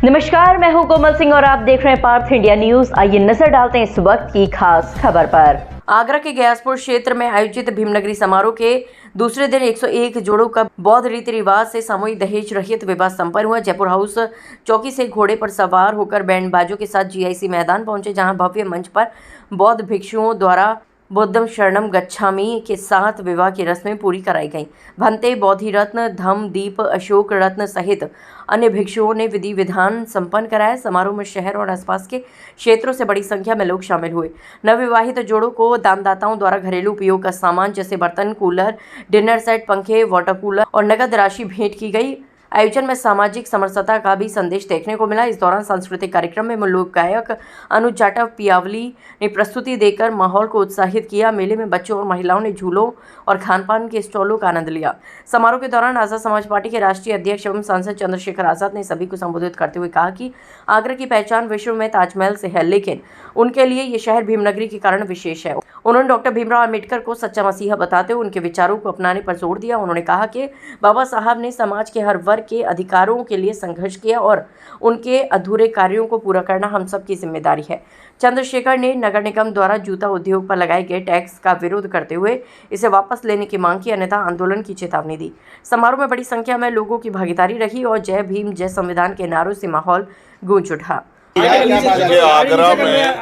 नमस्कार, मैं हूं कोमल सिंह और आप देख रहे हैं पार्थ इंडिया न्यूज। आइए नजर डालते हैं इस वक्त की खास खबर पर। आगरा के ग्यासपुर क्षेत्र में आयोजित भीमनगरी समारोह के दूसरे दिन 101 जोड़ों का बौद्ध रीति रिवाज से सामूहिक दहेज रहित विवाह संपन्न हुआ। जयपुर हाउस चौकी से घोड़े पर सवार होकर बैंड बाजों के साथ जीआईसी मैदान पहुंचे, जहां भव्य मंच पर बौद्ध भिक्षुओं द्वारा बुद्धम शरणम गच्छामि के साथ विवाह की रस्में पूरी कराई गईं। भंते, बोधि रत्न, धम, दीप, अशोक रत्न सहित अन्य भिक्षुओं ने विधि विधान संपन्न कराया। समारोह में शहर और आसपास के क्षेत्रों से बड़ी संख्या में लोग शामिल हुए। नवविवाहित जोड़ों को दानदाताओं द्वारा घरेलू उपयोग का सामान जैसे बर्तन, कूलर, डिनर सेट, पंखे, वाटर कूलर और नगद राशि भेंट की गई। आयोजन में सामाजिक समरसता का भी संदेश देखने को मिला। इस दौरान सांस्कृतिक कार्यक्रम में लोक गायक अनुज जाटव पियावली ने प्रस्तुति देकर माहौल को उत्साहित किया। मेले में बच्चों और महिलाओं ने झूलों और खानपान के स्टॉलों का आनंद लिया। समारोह के दौरान आजाद समाज पार्टी के राष्ट्रीय अध्यक्ष एवं सांसद चंद्रशेखर आजाद ने सभी को संबोधित करते हुए कहा कि आगरा की पहचान विश्व में ताजमहल से है, लेकिन उनके लिए ये शहर भीमनगरी के कारण विशेष है। उन्होंने डॉक्टर भीमराव अम्बेडकर को सच्चा मसीहा बताते हुए उनके विचारों को अपनाने पर जोर दिया। उन्होंने कहा कि बाबा साहब ने समाज के हर वर्ग के अधिकारों के लिए संघर्ष किया और उनके अधूरे कार्यों को पूरा करना हम सब की जिम्मेदारी है। चंद्रशेखर ने नगर निगम द्वारा जूता उद्योग पर लगाए गए टैक्स का विरोध करते हुए इसे वापस लेने की मांग की, अन्यथा आंदोलन की चेतावनी दी। समारोह में बड़ी संख्या में लोगों की भागीदारी रही और जय भीम जय संविधान के नारों से माहौल गूंज उठा। आगरा में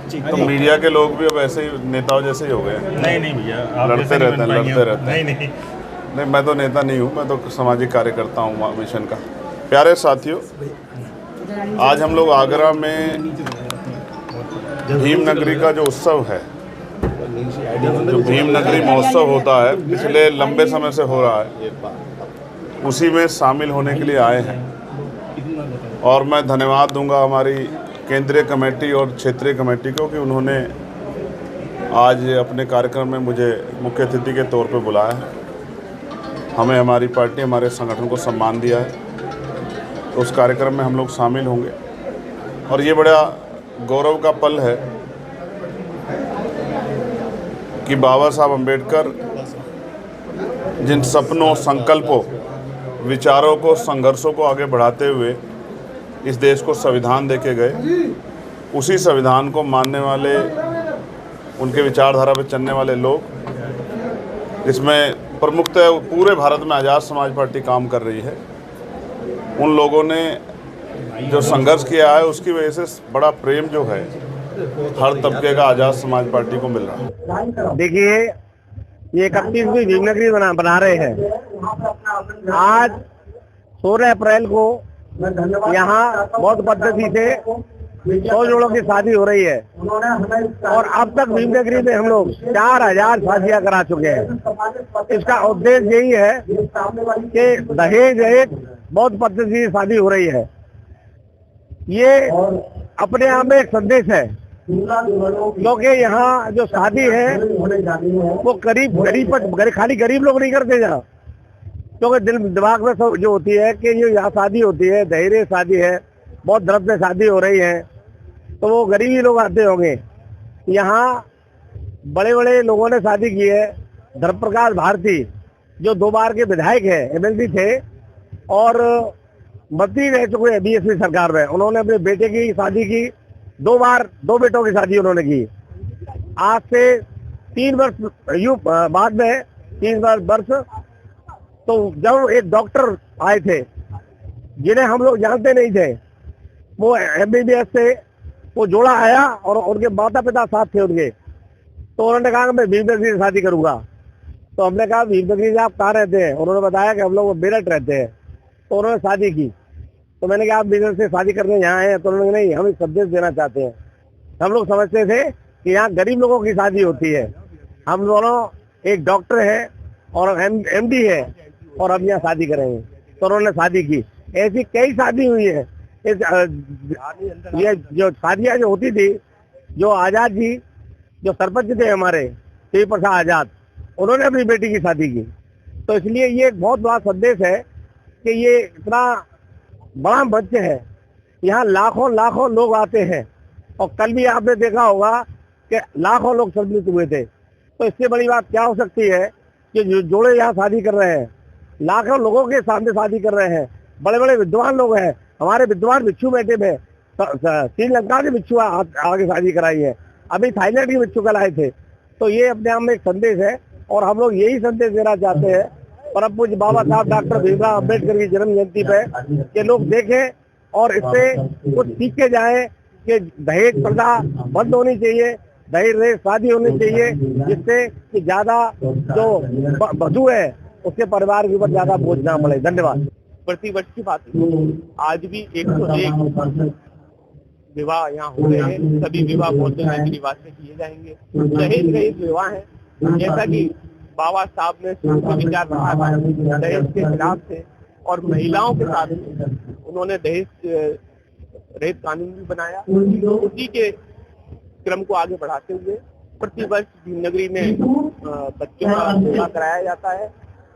तो मीडिया के लोग भी अब ऐसे ही नेताओं जैसे ही हो गए हैं। नहीं भैया, लड़ते रहते हैं। नहीं, मैं तो नेता नहीं हूँ, मैं तो सामाजिक कार्यकर्ता हूँ मिशन का। प्यारे साथियों, आज हम लोग आगरा में भीमनगरी का जो उत्सव है, जो भीमनगरी महोत्सव होता है, पिछले लंबे समय से हो रहा है, उसी में शामिल होने के लिए आए हैं। और मैं धन्यवाद दूंगा हमारी केंद्रीय कमेटी और क्षेत्रीय कमेटी को कि उन्होंने आज अपने कार्यक्रम में मुझे मुख्य अतिथि के तौर पर बुलाया है। हमें हमारी पार्टी, हमारे संगठन को सम्मान दिया है, तो उस कार्यक्रम में हम लोग शामिल होंगे। और ये बड़ा गौरव का पल है कि बाबा साहब अम्बेडकर जिन सपनों, संकल्पों, विचारों को, संघर्षों को आगे बढ़ाते हुए इस देश को संविधान देके गए, उसी संविधान को मानने वाले, उनके विचारधारा पर चलने वाले लोग, जिसमें प्रमुखतः पूरे भारत में आज़ाद समाज पार्टी काम कर रही है, उन लोगों ने जो संघर्ष किया है उसकी वजह से बड़ा प्रेम जो है हर तबके का आज़ाद समाज पार्टी को मिल रहा है। देखिए, ये 31वीं भीमनगरी बना रहे हैं। आज 16 अप्रैल को यहाँ बौद्ध पद्धति से 100 जोड़ों की शादी हो रही है और अब तक भीमनगरी में हम लोग 4000 शादियां करा चुके हैं। इसका उद्देश्य यही है कि दहेज रहित बौद्ध पद्धति से शादी हो रही है। ये अपने आप में एक संदेश है, क्योंकि यहाँ जो शादी है वो खाली गरीब लोग नहीं करते यहाँ, क्योंकि दिल दिमाग में सब जो होती है कि ये यहाँ शादी होती है, दहेज शादी है, बहुत धर्म से शादी हो रही है, तो वो गरीबी लोग आते होंगे। यहाँ बड़े बड़े लोगों ने शादी की है। धर्म प्रकाश भारती जो 2 बार के विधायक है, एमएलसी थे और मंत्री रह चुके हैं बीएसपी सरकार में, उन्होंने अपने बेटे की शादी की 2 बार, 2 बेटों की शादी उन्होंने की। आज से 3 वर्ष बाद में 3 वर्ष तो जब एक डॉक्टर आए थे जिन्हें हम लोग जानते नहीं थे, वो एमबीबीएस से वो जोड़ा आया और उनके माता पिता साथ थे उनके, तो उन्होंने कहा कि मैं भीमनगरी से शादी करूंगा। तो हमने कहा भीमनगरी से आप कहाँ रहते हैं? उन्होंने बताया कि हम लोग मेरठ रहते हैं। तो उन्होंने शादी की। तो मैंने कहा आप मेरठ से शादी करने यहाँ आए हैं? तो उन्होंने नहीं, हम एक संदेश देना चाहते हैं। हम लोग समझते थे कि यहाँ गरीब लोगों की शादी होती है। हम दोनों, एक डॉक्टर है और एमडी है, और अब यहाँ शादी करेंगे। तो उन्होंने शादी की। ऐसी कई शादी हुई है। ये जो शादियाँ जो होती थी, जो आजाद जी जो सरपंच थे हमारे श्री प्रसाद आजाद, उन्होंने अपनी बेटी की शादी की। तो इसलिए ये एक बहुत बड़ा संदेश है कि ये इतना बड़ा मंच है, यहाँ लाखों लोग आते हैं। और कल भी आपने देखा होगा कि लाखों लोग सम्मिलित हुए थे। तो इससे बड़ी बात क्या हो सकती है कि जो जोड़े यहाँ शादी कर रहे हैं, लाखों लोगों के सामने शादी कर रहे हैं। बड़े बड़े विद्वान लोग हैं, हमारे विद्वान भिक्षु बैठे में श्रीलंका के भिक्षु आगे शादी कराई है, अभी थाईलैंड के भिक्षु लाए थे। तो ये अपने आप में एक संदेश है और हम लोग यही संदेश देना चाहते हैं परम पूज्य बाबा साहब डॉक्टर भीमराव अम्बेडकर की जन्म जयंती पे कि लोग देखें और इससे कुछ सीख के जाए कि दहेज प्रथा बंद होनी चाहिए, दहेज रहित शादी होनी चाहिए, जिससे कि ज्यादा जो वधू है उसके परिवार के ऊपर ज्यादा बोझ ना पड़े। धन्यवाद। प्रतिवर्ष की बात है, आज भी 101 विवाह यहाँ हो रहे हैं। सभी विवाह बौद्ध रीति रिवाज से किए जाएंगे। दहेज रहित विवाह है, जैसा कि बाबा साहब ने विचार रखा था, दहेज के खिलाफ थे और महिलाओं के साथ उन्होंने दहेज रहित कानून भी बनाया। उसी के क्रम को आगे बढ़ाते हुए प्रतिवर्ष भीमनगरी में बच्चों का विवाह कराया जाता है,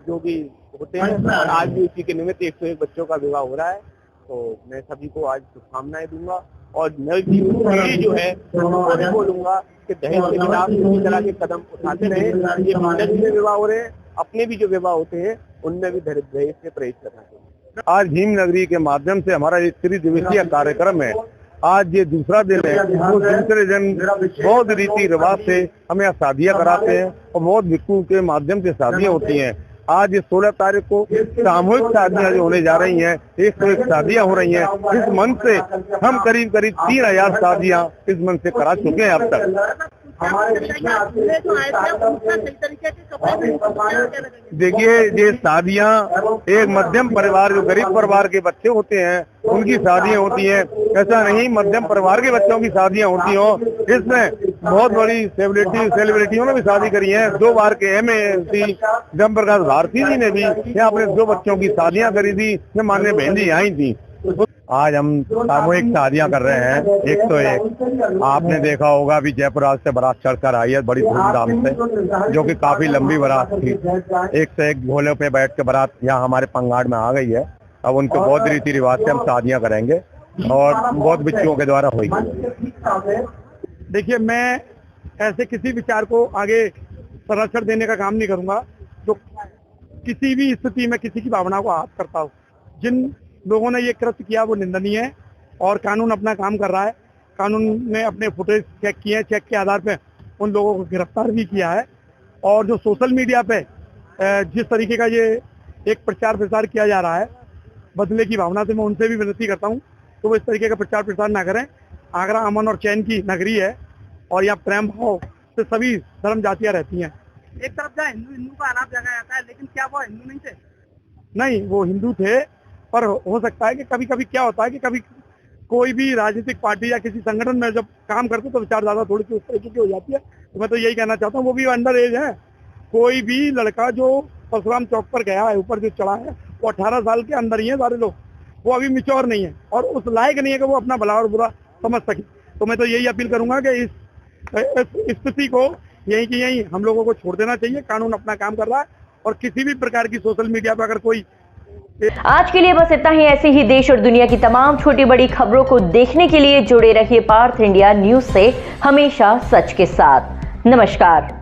जो भी होते हैं। और आज भी उसी के निमित्त 101 बच्चों का विवाह हो रहा है। तो मैं सभी को आज शुभकामनाएं दूंगा और नई पीढ़ी जो है उन्हें बोलूंगा कि दहेज के खिलाफ इसी तरह के कदम उठाते रहे। ये भीमनगरी में विवाह हो रहे हैं, अपने भी जो विवाह होते हैं उनमें भी दहेज से परहेज करना चाहिए। आज भीमनगरी के माध्यम से हमारा ये 3 दिवसीय कार्यक्रम है। आज ये दूसरा दिन है। तो दूसरे दिन बौद्ध रीति रिवाज से हमें यहाँ शादियाँ कराते हैं और बौद्ध भिक्षु के माध्यम से शादियाँ होती हैं। आज ये 16 तारीख को सामूहिक शादियाँ जो होने जा रही हैं, 101 शादियाँ हो रही हैं। इस मन से हम करीब 3000 शादियाँ इस मन से करा चुके हैं अब तक। देखिए, ये शादियाँ एक मध्यम परिवार, जो गरीब परिवार के बच्चे होते हैं उनकी शादियाँ होती हैं। ऐसा नहीं मध्यम परिवार के बच्चों की शादियाँ होती हो। इसमें बहुत बड़ी सेलिब्रिटियों ने भी शादी करी है। 2 बार के MAC जम प्रकाश भारती जी ने भी यहाँ अपने 2 बच्चों की शादियाँ करी थी। माननीय बहन जी आई थी। आज हम सामूहिक शादियां कर रहे हैं 101। आपने देखा होगा अभी जयपुर आज से बारात चढ़कर आई है बड़ी धूमधाम से, जो कि काफी लंबी बारात थी। 101 घोड़े पे बैठ के बारात यहाँ हमारे पंगाड़ में आ गई है। अब उनको बौद्ध रीति रिवाज से हम शादियां करेंगे और बौद्ध भिक्षुओं के द्वारा होगी। देखिए, मैं ऐसे किसी विचार को आगे संरक्षण देने का काम नहीं करूंगा जो किसी भी स्थिति में किसी की भावना को आहत करता हो। जिन लोगों ने ये कृत्य किया वो निंदनीय है और कानून अपना काम कर रहा है। कानून ने अपने फुटेज चेक किए हैं, चेक के आधार पे उन लोगों को गिरफ्तार भी किया है। और जो सोशल मीडिया पे जिस तरीके का ये एक प्रचार प्रसार किया जा रहा है बदले की भावना से, मैं उनसे भी विनती करता हूँ तो वो इस तरीके का प्रचार प्रसार ना करें। आगरा अमन और चैन की नगरी है और यहाँ प्रेम भाव से सभी धर्म जातियाँ रहती हैं। एक तरफ जहाँ हिंदू का आलाप जगाया जाता है, लेकिन क्या वो हिंदू नहीं थे? नहीं, वो हिंदू थे, पर हो सकता है कि कभी कभी क्या होता है कि कभी कोई भी राजनीतिक पार्टी या किसी संगठन में जब काम करते तो विचारधारा थोड़ी सी उस तरीके की हो जाती है। तो मैं तो यही कहना चाहता हूँ, वो भी अंडर एज है। कोई भी लड़का जो परशुराम चौक पर गया है, ऊपर जो चढ़ा है, वो 18 साल के अंदर ही है। सारे लोग वो अभी मिच्योर नहीं है और उस लायक नहीं है कि वो अपना भला और बुरा समझ सके। तो मैं तो यही अपील करूंगा कि इस स्थिति को यहीं की यहीं हम लोगों को छोड़ देना चाहिए। कानून अपना काम कर रहा है और किसी भी प्रकार की सोशल मीडिया पर अगर कोई आज के लिए बस इतना ही। ऐसी ही देश और दुनिया की तमाम छोटी बड़ी खबरों को देखने के लिए जुड़े रहिए पार्थ इंडिया न्यूज से, हमेशा सच के साथ। नमस्कार।